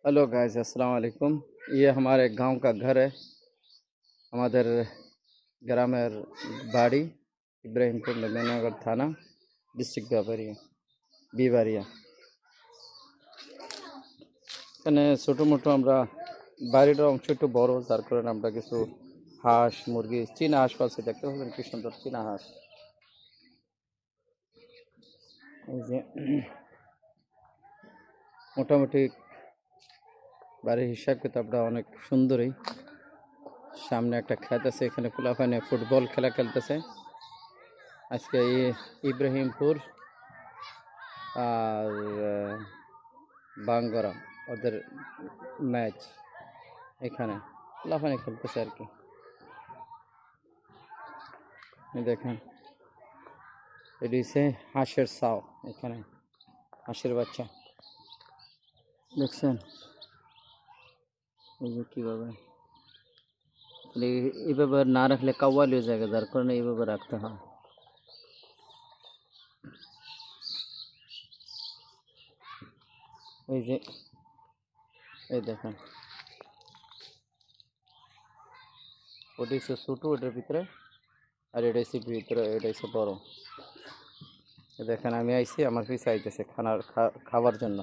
Hello guys, अस्सलाम वालेकुम। ये हमारे गांव का घर है। हमारे ग्रामेर बाड़ी इब्राहिमपुर नगर थाना डिस्ट्रिक्ट বিবাড়িয়া। এখানে ছোটো মোটো আমরা বাড়ির অংশ একটু বড়, যার কারণে আমরা কিছু হাঁস মুরগি চীনা হাঁস পাচ্ছি। দেখতে পাচ্ছেন কি সুন্দর চীনা হাঁস। এই যে মোটামুটি বাড়ির হিসাব কিতাবটা অনেক সুন্দরই। সামনে একটা খেত আছে, এখানে পোলাপানে ফুটবল খেলা খেলতেছে। আজকে ইব্রাহিমপুর আর বাঙ্গরা ওদের ম্যাচ, এখানে লাফানি খেলতেছে আর কি। দেখেন এটি হচ্ছে হাঁসের ছাও, এখানে হাঁসের বাচ্চা দেখছেন। এই যে কীভাবে এইভাবে না রাখলে কাওয়ালি হয়ে যায়, যার কারণে এইভাবে রাখতে হয়। এই যে এই দেখেন, ওটি হচ্ছে ছোটো, ওটার ভিতরে আর এটা হচ্ছে ভিতরে, এটা হচ্ছে বড়। দেখেন আমি আইছি, আমার পিছে আইতেছে খাবার জন্য।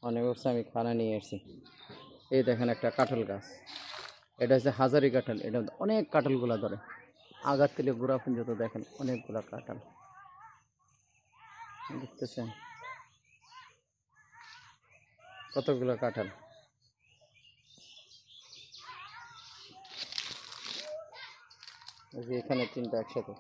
অনেক বছর আমি খানা নিয়ে এসেছি। এই দেখেন একটা কাঁঠাল গাছ, এটা হচ্ছে হাজারি কাঁঠাল। এটা অনেক কাঁঠালগুলা ধরে, আগার থেকে গোড়া পর্যন্ত দেখেন অনেকগুলা কাঁঠাল দেখতেছেন, কতগুলো কাঁঠাল। এই যে এখানে তিনটা একসাথে।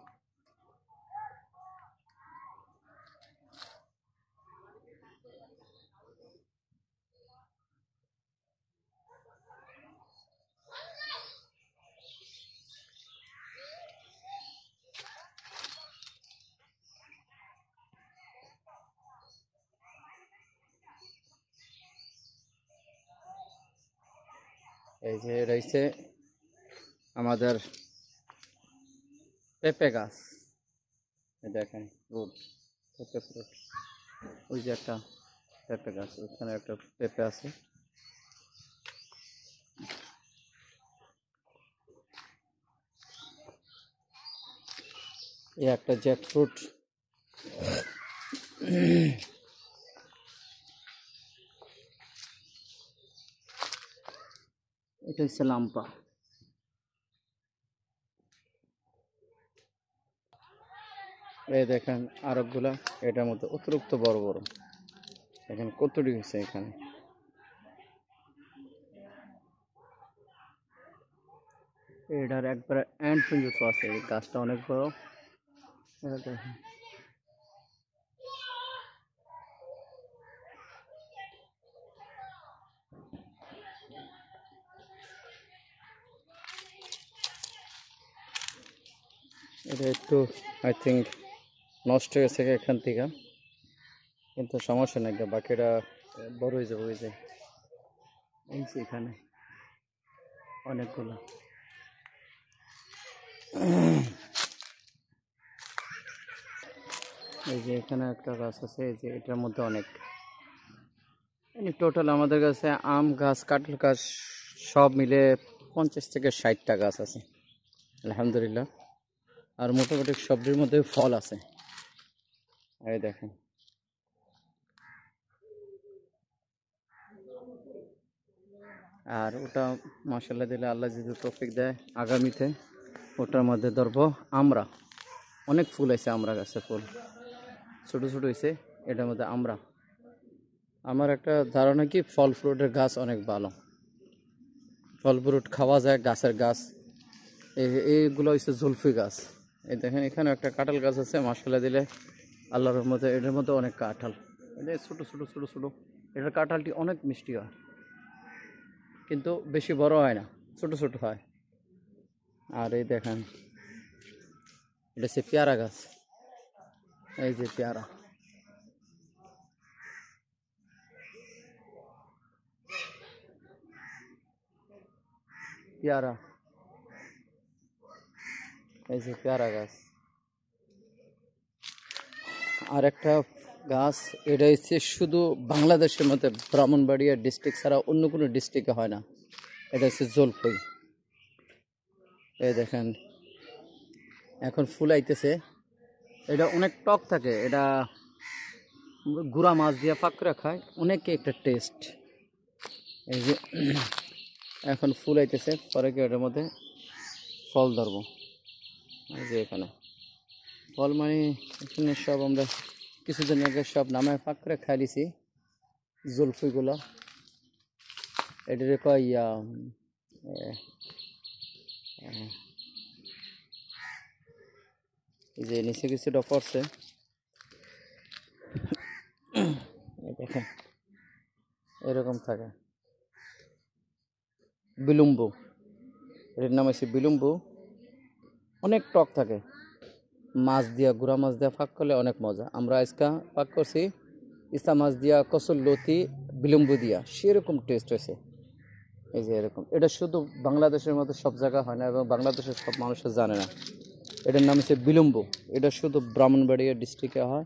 এই যে রয়েছে আমাদের পেঁপে গাছ, দেখেন ফ্রুট, পেঁপে ফ্রুট। ওই যে একটা পেঁপে গাছ, ওখানে একটা পেঁপে আছে। এই একটা জ্যাক ফ্রুট। এটা হচ্ছে লাম্পা। এই দেখেন আরবগুলা, এটার মধ্যে অতিরিক্ত বড় বড়। দেখেন কতটি হয়েছে এখানে। এটার একবারে এন্ড পর্যন্ত আছে, এই গাছটা অনেক বড়। এটা দেখেন, এটা একটু আই থিঙ্ক নষ্ট হয়েছে এখান থেকে, কিন্তু সমস্যা নেই, বাকিটা বড় হয়ে যাবে। ওই যে এই যে এখানে অনেকগুলো। এই যে এখানে একটা গাছ আছে, এই যে এটার মধ্যে অনেক, টোটাল আমাদের কাছে আম গাছ কাঁঠাল গাছ সব মিলে 50 থেকে 60টা গাছ আছে আলহামদুলিল্লাহ। আর মোটামুটি সবজির মধ্যে ফল আছে। এই দেখেন, আর ওটা মাশাআল্লাহ দিলে আল্লাহ যদি তৌফিক দেয়, আগামীতে ওটার মধ্যে ধরবো আমরা। অনেক ফুল আছে, আমরা গাছে ফুল ছোটো ছোটো হয়েছে। এটার মধ্যে আমরা, আমার একটা ধারণা কি ফল ফ্রুটের গাছ অনেক ভালো, ফল ফ্রুট খাওয়া যায়। গাছের গাছ এইগুলো হচ্ছে জুলফি গাছ। এই দেখেন এখানে একটা কাঁঠাল গাছ আছে, মাশাআল্লাহ দিলে আল্লাহর রহমতে এটার মধ্যে অনেক কাঁঠাল। এটা ছোটো ছোটো ছোটো ছোটো, এটার কাঁঠালটি অনেক মিষ্টি হয়, কিন্তু বেশি বড় হয় না, ছোট ছোট হয়। আর এই দেখেন এটা হচ্ছে পেয়ারা গাছ। এই যে পেয়ারা, পেয়ারা, এই যে পেয়ারা গাছ। আর একটা গাছ। এটা হচ্ছে শুধু বাংলাদেশের মধ্যে ব্রাহ্মণবাড়িয়া ডিস্ট্রিক্ট ছাড়া অন্য কোনো ডিস্ট্রিক্টে হয় না। এটা হচ্ছে জলপাই। এই দেখেন এখন ফুল আইতেছে। এটা অনেক টক থাকে, এটা গুড়া মাছ দিয়ে পাক করে খায়, অনেকে একটা টেস্ট। এই যে এখন ফুল আইতেছে, পরে কি এটার মধ্যে ফল ধরবো। এই যে এখানে ফল মানে এখানে সব আমরা কিছুদিন আগে সব নামায় পাক করে খাই দিছি জলফিগুলা। এটারে কয় এই যে নিচে কিছুটা পড়ছে, দেখেন এরকম থাকে বিলম্বু। এটার নাম হচ্ছে বিলম্বু, অনেক টক থাকে। মাছ দিয়া গুড়া মাছ দিয়া ফাঁক করলে অনেক মজা। আমরা আজকা পাক করছি ইসা মাছ দিয়া, কসুর লতি, বিলম্বু দিয়া, সেরকম টেস্ট হয়েছে। এই যে এরকম, এটা শুধু বাংলাদেশের মধ্যে সব জায়গা হয় না এবং বাংলাদেশের সব মানুষের জানে না। এটার নাম হচ্ছে বিলম্বু। এটা শুধু ব্রাহ্মণবাড়িয়া ডিস্ট্রিক্টে হয়,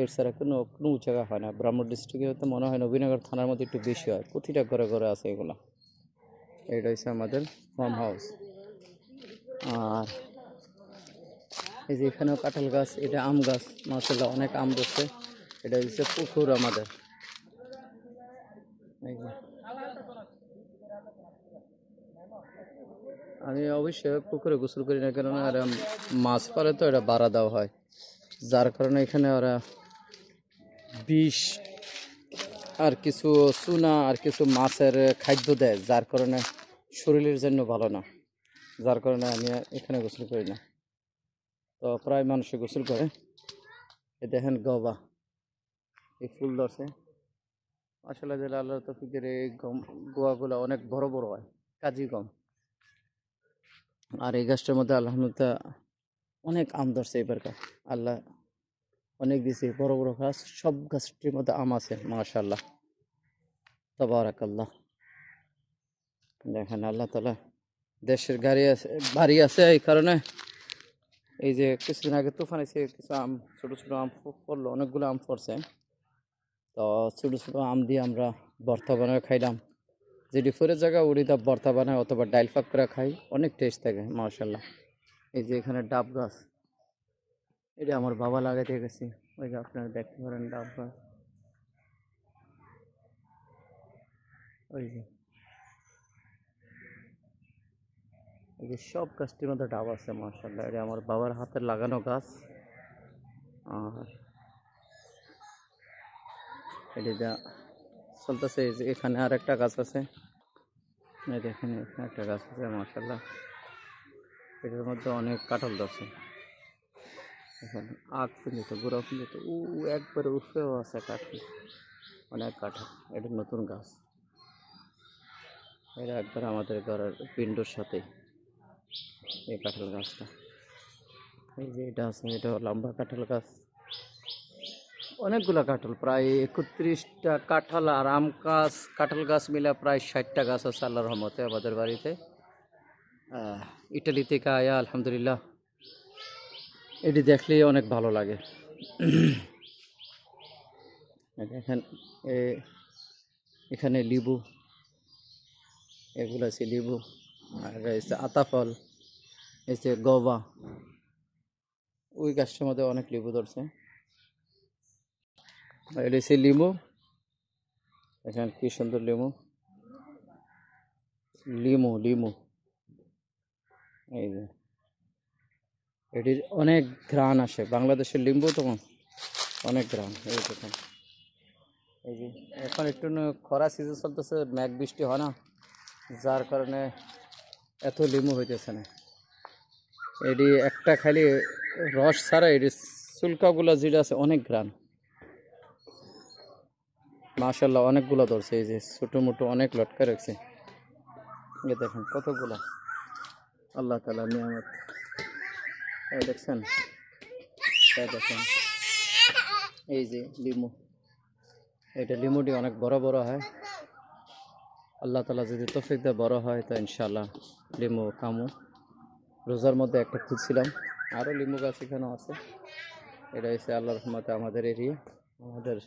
এর ছাড়া কোনো কোনো জায়গা হয় না। ব্রাহ্মণ ডিস্ট্রিক্টে হয়তো মনে হয় নবীনগর থানার মধ্যে একটু বেশি হয়, প্রতিটা ঘরে ঘরে আছে এগুলো। এটা হচ্ছে আমাদের ফার্ম হাউস। আর এই যে এখানেও কাঁঠাল গাছ, এটা আম গাছ, মাশাআল্লাহ অনেক আম ধরছে। এটা হচ্ছে পুকুর আমাদের। আমি অবশ্যই পুকুরে গোসল করি না, কেননা আর মাছ পালে তো এটা বাড়া দেওয়া হয়, যার কারণে এখানে ওরা বিষ আর কিছু চুনা আর কিছু মাছের খাদ্য দেয়, যার কারণে শরীরের জন্য ভালো না। যার কারণে আমি এখানে গোসল করি না। তো প্রায় মানুষে গোসল করে। এ দেখেন গবা, এই ফুল ধরছে। আসলে যে আল্লাহ তৌফিকের এই গম গোয়াগুলো অনেক বড় বড় হয়, কাজী গম। আর এই গাছটার মধ্যে আলহামদুলিল্লাহ অনেক আম ধরছে এবারকার। আল্লাহ অনেক দিছে, বড় বড় গাছ, সব গাছটির মধ্যে আম আছে মাশাআল্লাহ, তাবারাকাল্লাহ। দেখেন আল্লাহ তাআলা দেশের গাড়ি আছে, বাড়ি আছে, এই কারণে এই যে কিছুদিন আগে তুফান এসে কিছু আম, ছোট ছোট আম পড়লো, অনেকগুলো আম পড়ছে। তো ছোট ছোট আম দিয়ে আমরা ভর্তা বানায় খাইলাম। যেটি ফোরের জায়গা ওটি তো ভর্তা বানায় অথবা ডাইল ফাঁক করে খাই, অনেক টেস্ট থাকে মাশাআল্লাহ। এই যে এখানে ডাব গাছ, এটা আমার বাবা লাগাইতে গেছে। ওই যে আপনারা দেখতে পারেন ডাব গাছ, ওই যে এই যে সব গাছটির মধ্যে ডাব আছে মাশাআল্লাহ। এটা আমার বাবার হাতের লাগানো গাছ। আর এটা চলতেছে। এই যে এখানে আর একটা গাছ আছে, এই দেখেন এখানে একটা গাছ আছে মাশাআল্লাহ, এটার মধ্যে অনেক কাঁঠাল ধরছে। এখানে আগ পর্যন্ত গোড়া পর্যন্ত একবারে উঠেও আছে কাঁঠাল, অনেক কাঁঠাল। এটা নতুন গাছ, এটা একবার আমাদের ঘরের পিন্ডোর সাথে এই কাঁঠাল গাছটা। এই যে এটা আছে, এটা লম্বা কাঁঠাল গাছ, অনেকগুলো কাঁঠাল, প্রায় 31টা কাঁঠাল আর আম গাছ, কাঁঠাল গাছ মিলে প্রায় 60টা গাছ আছে আল্লাহর রহমতে আমাদের বাড়িতে। ইটালি থেকে আয়া আলহামদুলিল্লাহ, এটি দেখলেই অনেক ভালো লাগে। দেখেন এখানে লিবু, এগুলো আছে লিবু। আর হচ্ছে আতাফল, এসে গবা, ওই গাছটার মধ্যে অনেক লিবু ধরছে। এটা হচ্ছে লিমু, দেখেন কি সুন্দর লিমু, লিমু লিমু। এই যে এটির অনেক ঘ্রাণ আসে, বাংলাদেশের লিম্বু তো অনেক ঘ্রাণ। এই দেখেন, এই যে এখন একটু খরা সিজন চলতেছে, মেঘ বৃষ্টি হয় না, যার কারণে এত লিমু হইতেছে না। এটি একটা খালি রস ছাড়া এটি চুলকাগুলা যেটা আছে অনেক ঘ্রাণ মাশাআল্লাহ, অনেকগুলো ধরছে। এই যে ছোটো মোটো অনেক লটকা রাখছে, এই দেখেন কতগুলা, আল্লাহ তাআলা নিয়ামত। এই দেখছেন, এই দেখেন এই যে লিমু, এটা লিমুটি অনেক বড় বড় হয়। আল্লাহ তাআলা যদি তৌফিক দেয় বড় হয় তো ইনশাআল্লাহ লিমু খামু। রোজার মধ্যে একটা খুঁজছিলাম, আরও লিমু গাছ এখানেও আছে। এটা হচ্ছে আল্লাহর রহমতে আমাদের এরিয়া। আমাদের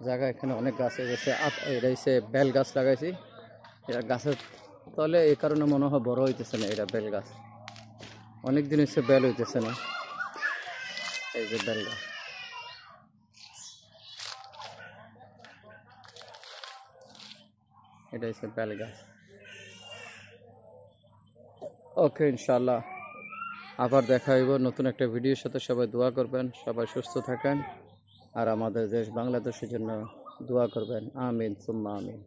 জায়গা এখানে অনেক গাছ হয়ে গেছে। এটা হচ্ছে বেল গাছ লাগাইছি। এটা গাছের তলে এই কারণে মনে হয় বড় হইতেছে না। এটা বেল গাছ অনেক দিন হচ্ছে বেল হইতেছে না। এই যে বেল গাছ, এটা হচ্ছে বেল গাছ। ওকে, ইনশাল্লাহ আবার দেখা হইব নতুন একটা ভিডিওর সাথে। সবাই দোয়া করবেন, সবাই সুস্থ থাকেন, আর আমাদের দেশ বাংলাদেশের জন্য দোয়া করবেন। আমিন সুম্মা আমিন।